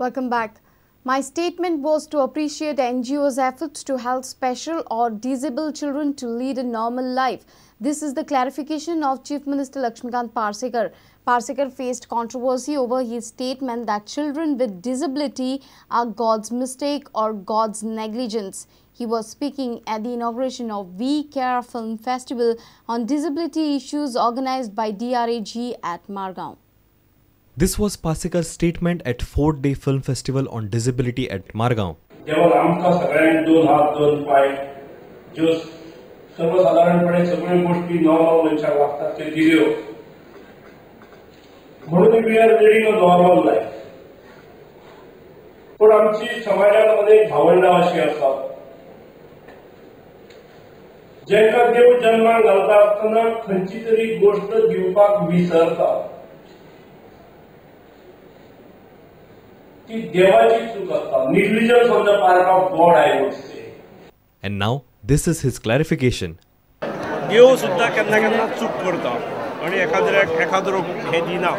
Welcome back. My statement was to appreciate NGOs' efforts to help special or disabled children to lead a normal life. This is the clarification of Chief Minister Lakshmikant Parsekar. Parsekar faced controversy over his statement that children with disability are God's mistake or God's negligence. He was speaking at the inauguration of We Care Film Festival on disability issues organized by DRAG at Margao. This was Parsekar's statement at 4th-day film festival on disability at Margao. जेव्हा आमकां सगळ्यांक दोन हात दोन पाय ज्यो सर्वसाधारणपणे सगळ्यो गोष्टी नॉर्मल मनशाक वागतात त्यो दिल्यो म्हणून we are leading a normal life. पण आमची समाजामध्ये एक भावंडा अशी आसा जेंका देव जन्माक घालता आसतना खंयची तरी गोष्ट दिवपाक विसरता. Negligence on the part of God, I would say. And now, this is his clarification. देव सुद्धा केन्ना केन्ना चूक करता आणि एखादो हे दिना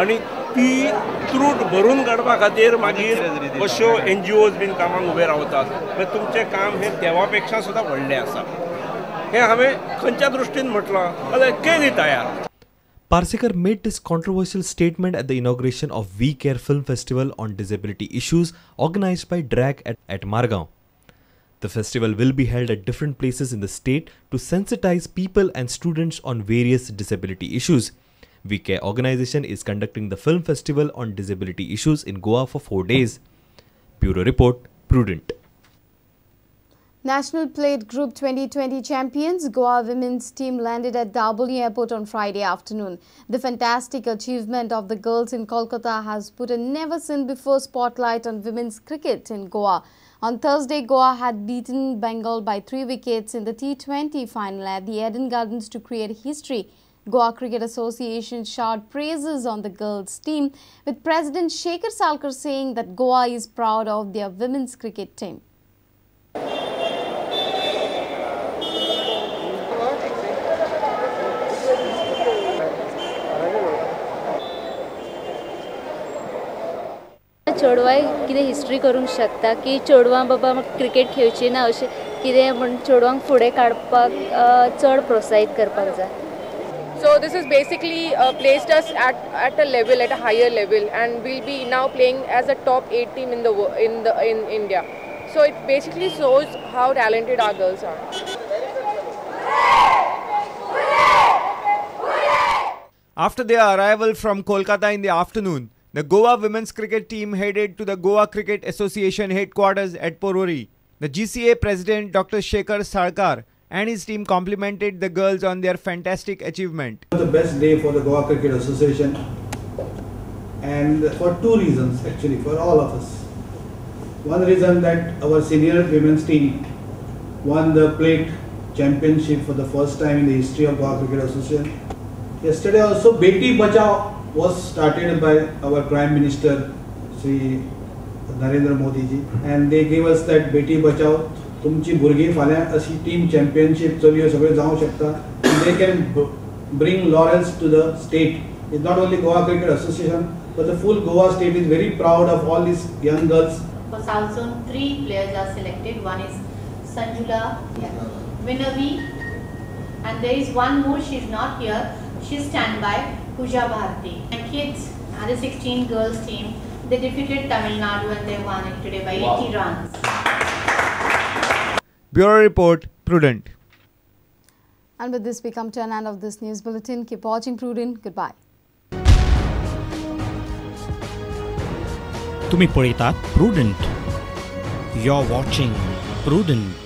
आणि ती त्रूट भरून काडपा खातीर मागीर अश्यो NGOs बीन कामाक उबे रावतात. म्हणजे तुमचें काम हे देवा पेक्षा सुद्धा व्हडलें आसा. हे हांवें खंयच्या दृश्टीन म्हटलां जाल्यार केली तयार. Parsekar made this controversial statement at the inauguration of We Care Film Festival on disability issues organized by DRAG at Margao. The festival will be held at different places in the state to sensitize people and students on various disability issues. We Care organization is conducting the film festival on disability issues in Goa for 4 days. Bureau Report, Prudent. National Plate Group 2020 champions Goa women's team landed at Daboli Airport on Friday afternoon. The fantastic achievement of the girls in Kolkata has put a never-seen-before spotlight on women's cricket in Goa. On Thursday, Goa had beaten Bengal by 3 wickets in the T20 final at the Eden Gardens to create history. Goa Cricket Association showered praises on the girls' team, with President Shekhar Salkar saying that Goa is proud of their women's cricket team. चेडवाय कितें history करूंक शकता की चेडवां बाबा cricket खेळची ना अशें कितें म्हण चेडवांक फुडें काडपाक चड प्रोत्साहीत करपाक जाय. So this is basically placed us at a level, at a higher level, and we'll be now playing as a top 8 team in India. So it basically shows how talented our girls are. After their arrival from Kolkata in the afternoon, the Goa women's cricket team headed to the Goa Cricket Association headquarters at Porvorim. The GCA president Dr. Shekhar Salkar and his team complimented the girls on their fantastic achievement. It was the best day for the Goa Cricket Association, and for two reasons actually, for all of us. One reason that our senior women's team won the plate championship for the first time in the history of Goa Cricket Association. Yesterday also Beti Bachao was started by our Prime Minister Sri Narendra Modi ji, and they gave us that Beti Bachao तुमची भुरगीं फाल्यां अशी team championship चलयो सगळे जावंक शकता. They can bring laurels to the state. It's not only Goa Cricket Association, but the full Goa state is very proud of all these young girls. For South Zone, 3 players are selected. One is Sanjula Vinavi, and there is one more. She's not here. She's standby. Pooja Bharti. And kids, under 16 girls team, they defeated Tamil Nadu and they won it today by 80 runs. Bureau Report, Prudent. And with this, we come to an end of this news bulletin. Keep watching Prudent. Goodbye. तुम्ही पळयतात Prudent. You're watching Prudent.